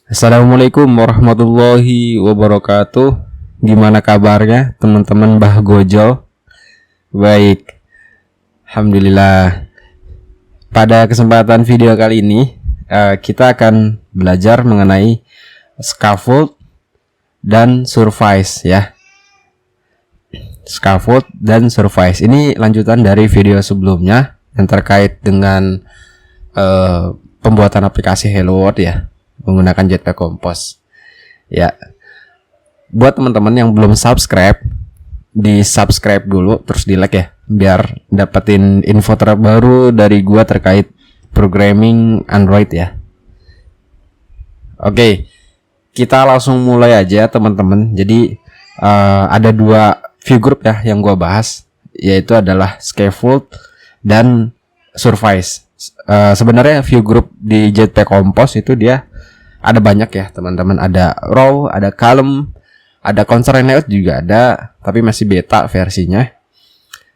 Assalamualaikum warahmatullahi wabarakatuh. Gimana kabarnya teman-teman Bah Gojol? Baik, Alhamdulillah. Pada kesempatan video kali ini kita akan belajar mengenai scaffold dan surface ya. Scaffold dan surface ini lanjutan dari video sebelumnya yang terkait dengan pembuatan aplikasi Hello World ya, menggunakan Jetpack Compose. Ya, buat teman-teman yang belum subscribe, di subscribe dulu, terus di like ya, biar dapetin info terbaru dari gua terkait programming Android ya. Oke, kita langsung mulai aja teman-teman. Jadi ada dua view group ya yang gua bahas, yaitu adalah scaffold dan surface. Sebenarnya view group di Jetpack Compose itu dia ada banyak ya teman-teman, ada raw, ada column, ada constraint layout juga ada, tapi masih beta versinya.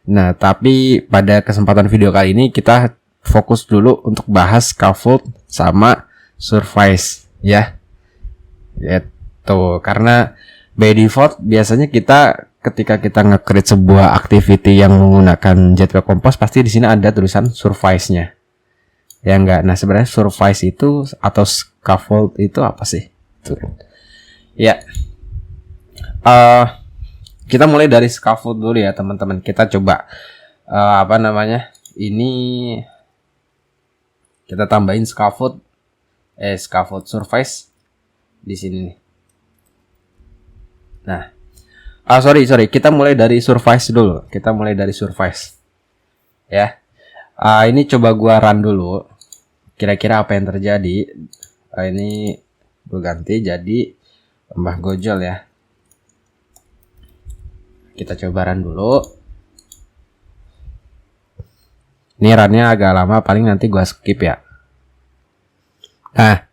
Nah, tapi pada kesempatan video kali ini kita fokus dulu untuk bahas scaffold sama surface ya. Itu karena by default biasanya kita ketika kita nge-create sebuah activity yang menggunakan Jetpack Compose pasti di sini ada tulisan surface-nya. Ya enggak. Nah, sebenarnya surface itu atau scaffold itu apa sih? Tuh. Ya. Kita mulai dari scaffold dulu ya, teman-teman. Kita coba ini kita tambahin scaffold surface di sini nih. Nah, sorry, kita mulai dari surface dulu. Ya. Ini coba gua run dulu. Kira-kira apa yang terjadi? Ini gue ganti jadi Mbah Gojol ya. Kita coba run dulu. Ini runnya agak lama, paling nanti gue skip ya. Nah,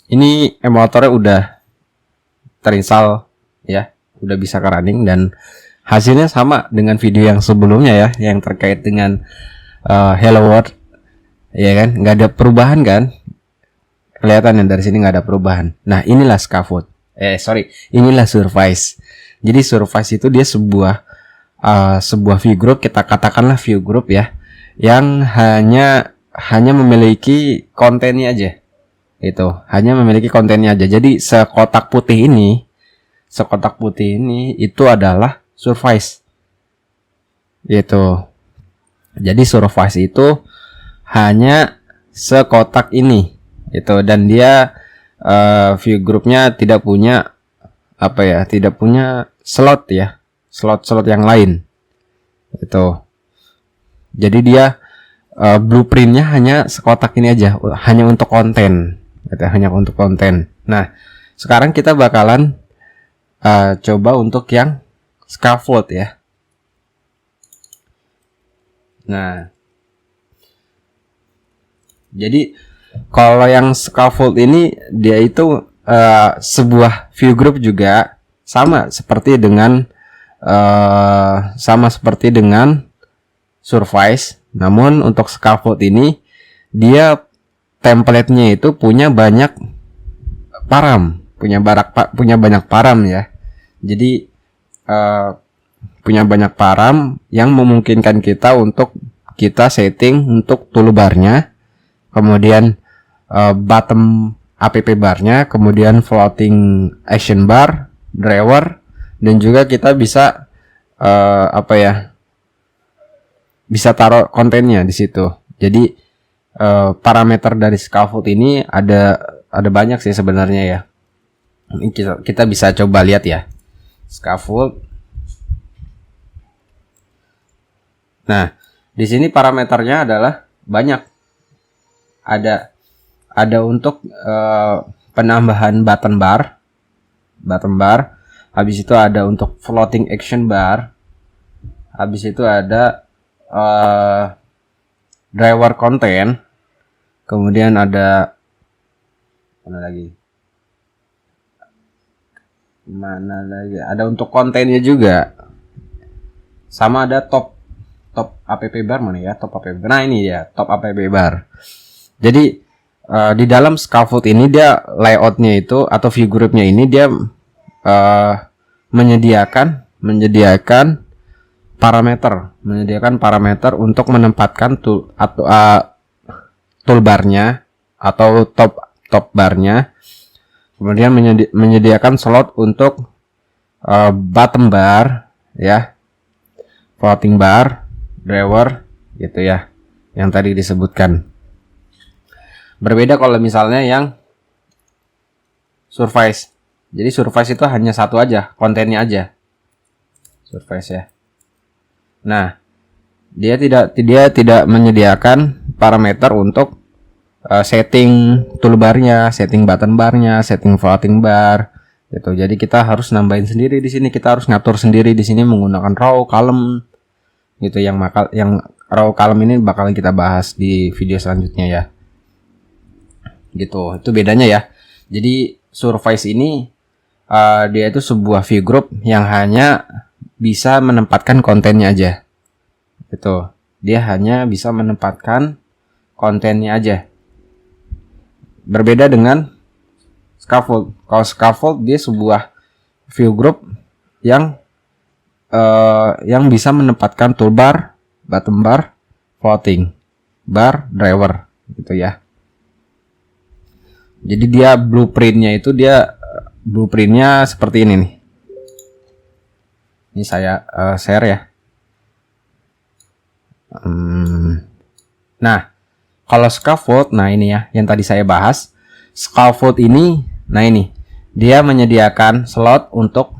ini emulatornya udah terinstall ya, udah bisa ke running dan hasilnya sama dengan video yang sebelumnya ya, yang terkait dengan Hello World. Ya kan, nggak ada perubahan kan? Kelihatan dari sini nggak ada perubahan. Nah, inilah scaffold. Inilah surface. Jadi surface itu dia sebuah view group, kita katakanlah view group ya, yang hanya memiliki kontennya aja. Itu, hanya memiliki kontennya aja. Jadi sekotak putih ini itu adalah surface. Gitu. Jadi surface itu hanya sekotak ini itu, dan dia view groupnya tidak punya slot yang lain itu. Jadi dia blueprintnya hanya sekotak ini aja, hanya untuk konten gitu, hanya untuk konten. Nah, sekarang kita bakalan coba untuk yang scaffold ya. Nah, jadi kalau yang scaffold ini dia itu sebuah view group juga sama seperti dengan surface. Namun untuk scaffold ini dia template-nya itu punya banyak param ya. Jadi punya banyak param yang memungkinkan kita untuk kita setting untuk toolbar-nya, kemudian bottom app bar-nya, kemudian floating action bar, driver, dan juga kita bisa bisa taruh kontennya di situ. Jadi parameter dari scaffold ini ada banyak sih sebenarnya ya. Ini kita bisa coba lihat ya. Scaffold. Nah, di sini parameternya adalah banyak. Ada untuk penambahan button bar. Habis itu ada untuk floating action bar. Habis itu ada driver content. Kemudian ada mana lagi? Ada untuk kontennya juga. Sama ada top app bar mana ya? Top app bar. Nah, ini ya, top app bar. Jadi di dalam scaffold ini dia layoutnya itu atau view groupnya ini dia menyediakan parameter untuk menempatkan toolbarnya atau top barnya, kemudian menyediakan slot untuk bottom bar ya, floating bar, drawer gitu ya, yang tadi disebutkan. Berbeda kalau misalnya yang surface. Jadi surface itu hanya satu aja, kontennya aja. Surface ya. Nah, dia tidak menyediakan parameter untuk setting toolbarnya, setting button barnya, setting floating bar gitu. Jadi kita harus nambahin sendiri di sini, kita harus ngatur sendiri di sini menggunakan row column gitu. Yang row column ini bakalan kita bahas di video selanjutnya ya. Gitu. Itu bedanya ya. Jadi surface ini dia itu sebuah view group yang hanya bisa menempatkan kontennya aja. Gitu. Dia hanya bisa menempatkan kontennya aja. Berbeda dengan scaffold. Kalau scaffold dia sebuah view group yang bisa menempatkan toolbar, bottom bar, floating bar, driver gitu ya. Jadi dia blueprintnya seperti ini nih. Ini saya share ya. Nah, kalau scaffold, nah ini ya yang tadi saya bahas. Scaffold ini, nah ini dia menyediakan slot untuk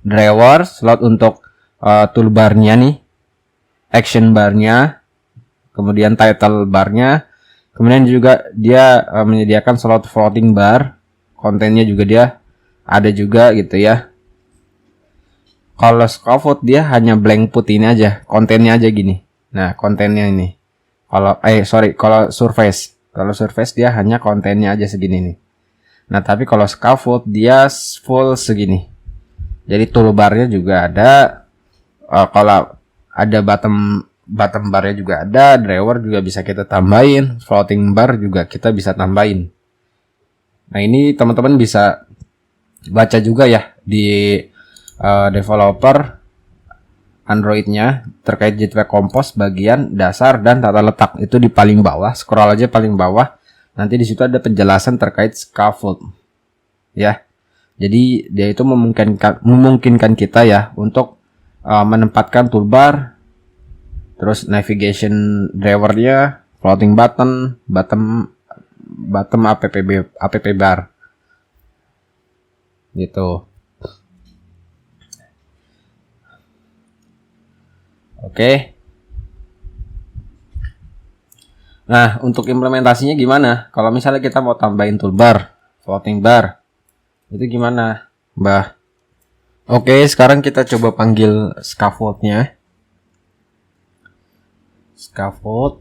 driver, slot untuk toolbarnya nih, action barnya, kemudian title barnya, kemudian juga dia menyediakan slot floating bar, kontennya juga dia ada juga gitu ya. Kalau scaffold dia hanya blank put ini aja, kontennya aja gini. Nah, kontennya ini. Kalau surface dia hanya kontennya aja segini nih. Nah, tapi kalau scaffold dia full segini. Jadi toolbarnya juga ada. Kalau ada bottom barnya juga ada, driver juga bisa kita tambahin, floating bar juga kita bisa tambahin. Nah, ini teman-teman bisa baca juga ya di developer Android-nya terkait Jetpack Compose bagian dasar dan tata letak. Itu di paling bawah, scroll aja paling bawah. Nanti di situ ada penjelasan terkait scaffold. Ya. Jadi dia itu memungkinkan kita ya untuk menempatkan toolbar, terus navigation driver-nya, floating button, bottom app bar. Gitu. Oke. Nah, untuk implementasinya gimana? Kalau misalnya kita mau tambahin toolbar, floating bar, itu gimana, Mbah? Oke, sekarang kita coba panggil scaffold-nya. Scaffold.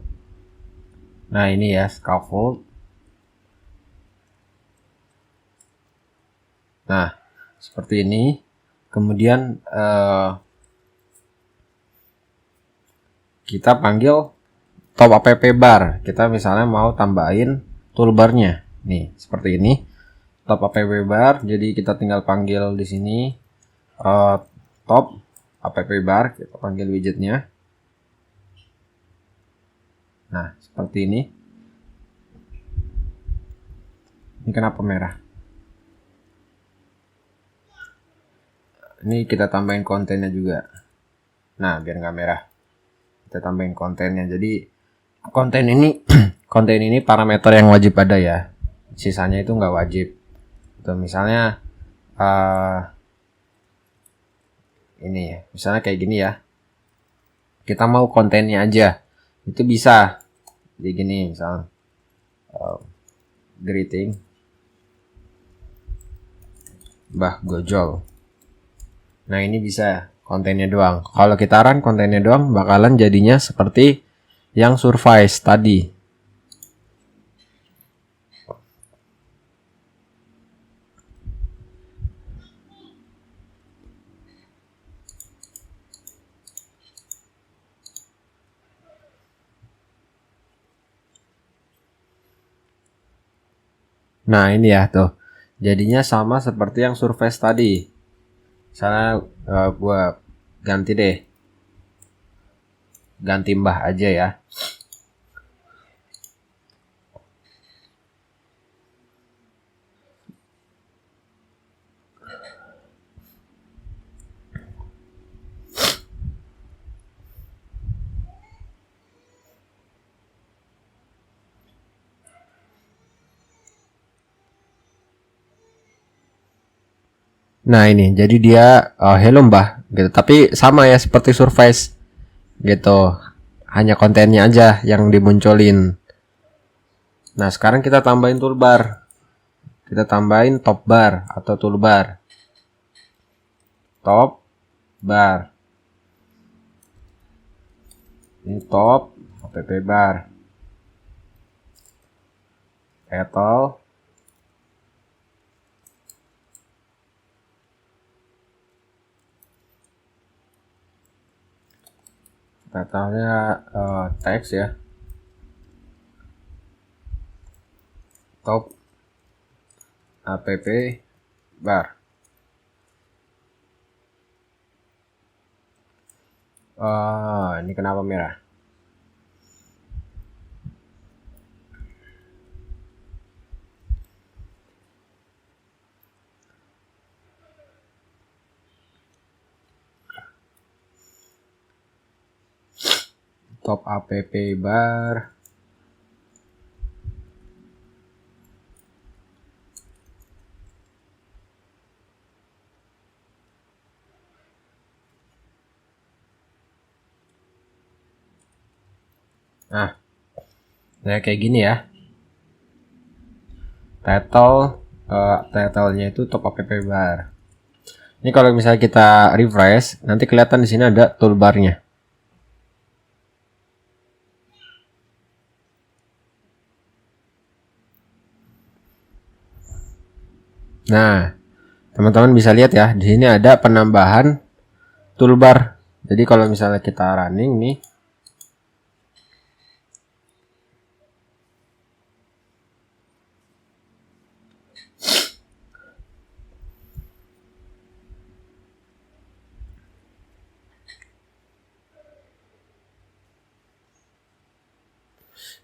Nah, ini ya scaffold. Nah, seperti ini. Kemudian kita panggil top app bar. Kita misalnya mau tambahin toolbarnya. Nih, seperti ini. Top app bar. Jadi kita tinggal panggil di sini top app bar. Kita panggil widgetnya. Nah, seperti ini. Ini kenapa merah? Ini kita tambahin kontennya juga. Nah, biar nggak merah. Kita tambahin kontennya. Jadi konten ini parameter yang wajib ada ya. Sisanya itu nggak wajib. Itu misalnya ini ya. Misalnya kayak gini ya. Kita mau kontennya aja. Itu bisa. Jadi gini misalnya greeting Mbah Gojol. Nah, ini bisa kontennya doang. Kalau kita run kontennya doang bakalan jadinya seperti yang surface tadi. Nah, ini ya tuh. Jadinya sama seperti yang surface tadi. Misalnya gua ganti deh. Ganti Mbah aja ya. Nah, ini jadi dia hello Mbah gitu. Tapi sama ya seperti surface gitu. Hanya kontennya aja yang dimunculin. Nah, sekarang kita tambahin toolbar. Kita tambahin top bar atau toolbar. Top bar. Ini top app bar. Title. Title-nya teks ya. Top app bar. Ini kenapa merah? Top app bar. Nah, kayak gini ya. Title-nya itu top app bar. Ini kalau misalnya kita refresh, nanti kelihatan di sini ada toolbarnya. Nah, teman-teman bisa lihat ya, di sini ada penambahan toolbar. Jadi kalau misalnya kita running nih,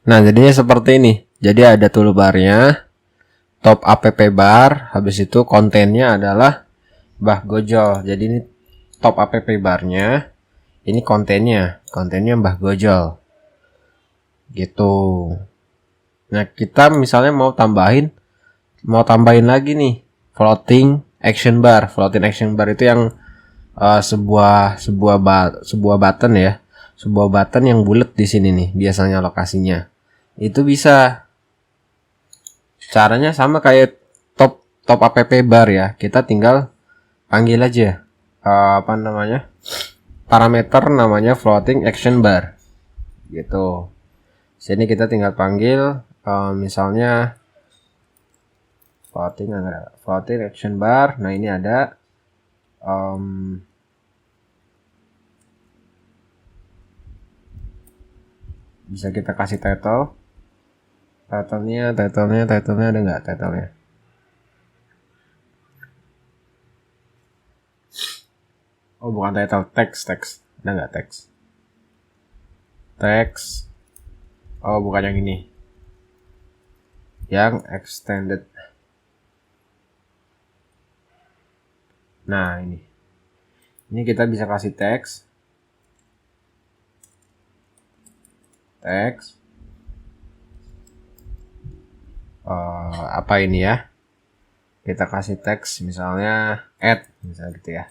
nah jadinya seperti ini. Jadi ada toolbarnya, top app bar, habis itu kontennya adalah Mbah Gojol. Jadi ini top app barnya, ini kontennya Mbah Gojol. Gitu. Nah, kita misalnya mau tambahin lagi nih floating action bar. Floating action bar itu yang sebuah button ya. Sebuah button yang bulat di sini nih biasanya lokasinya. Itu bisa. Caranya sama kayak top app bar ya. Kita tinggal panggil aja parameter namanya floating action bar gitu. Sini kita tinggal panggil misalnya floating action bar. Nah, ini ada bisa kita kasih titlenya ada nggak titlenya? Oh, bukan title, teks. Ada nggak teks? Oh, bukan yang ini. Yang extended. Nah, ini kita bisa kasih teks. Apa ini ya? Kita kasih teks misalnya add, misalnya gitu ya.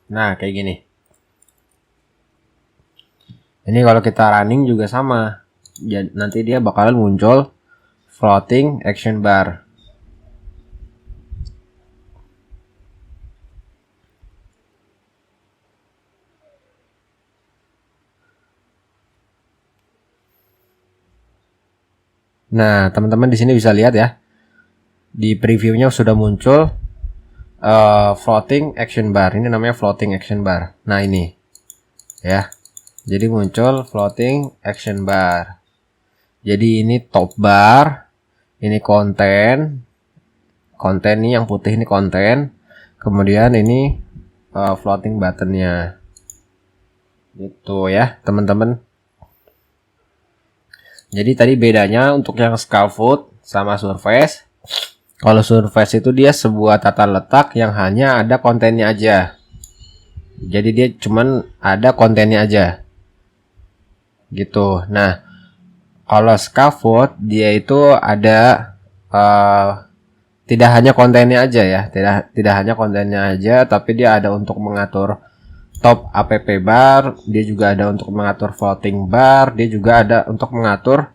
Nah, kayak gini. Ini kalau kita running juga sama. Jadi, nanti dia bakalan muncul floating action bar. Nah, teman-teman di sini bisa lihat ya. di previewnya sudah muncul floating action bar. Ini namanya floating action bar. Nah ini ya, jadi muncul floating action bar. Jadi ini top bar, ini konten nih yang putih ini konten, kemudian ini floating buttonnya gitu ya teman-teman. Jadi tadi bedanya untuk yang scaffold sama surface. Kalau surface itu dia sebuah tata letak yang hanya ada kontennya aja. Jadi dia cuman ada kontennya aja gitu. Nah kalau scaffold dia itu ada tidak hanya kontennya aja ya, tidak hanya kontennya aja, tapi dia ada untuk mengatur top app bar, dia juga ada untuk mengatur floating bar, dia juga ada untuk mengatur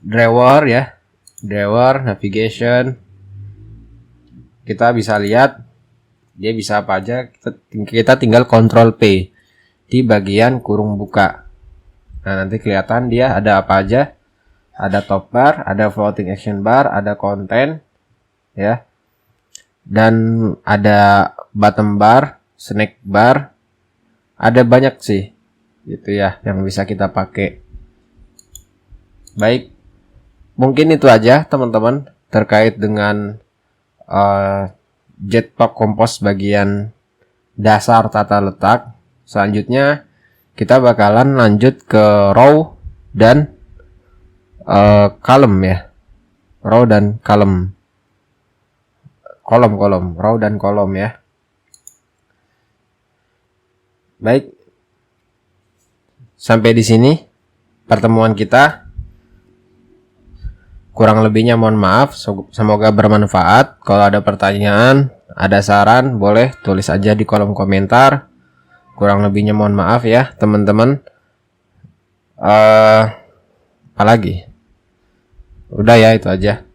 drawer ya, drawer, navigation. Kita bisa lihat dia bisa apa aja, kita tinggal Ctrl P di bagian kurung buka. Nah nanti kelihatan dia ada apa aja, ada top bar, ada floating action bar, ada konten ya, dan ada bottom bar, snack bar, ada banyak sih gitu ya yang bisa kita pakai. Baik, mungkin itu aja teman-teman terkait dengan Jetpack Compose bagian dasar tata letak. Selanjutnya kita bakalan lanjut ke row dan column ya, row dan column, kolom, row dan kolom ya. Baik, sampai di sini pertemuan kita. Kurang lebihnya mohon maaf, semoga bermanfaat. Kalau ada pertanyaan, ada saran, boleh tulis aja di kolom komentar. Kurang lebihnya mohon maaf ya teman-teman. Apalagi? Udah ya, itu aja.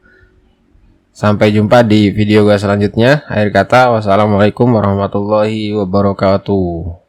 Sampai jumpa di video gue selanjutnya. Akhir kata, wassalamualaikum warahmatullahi wabarakatuh.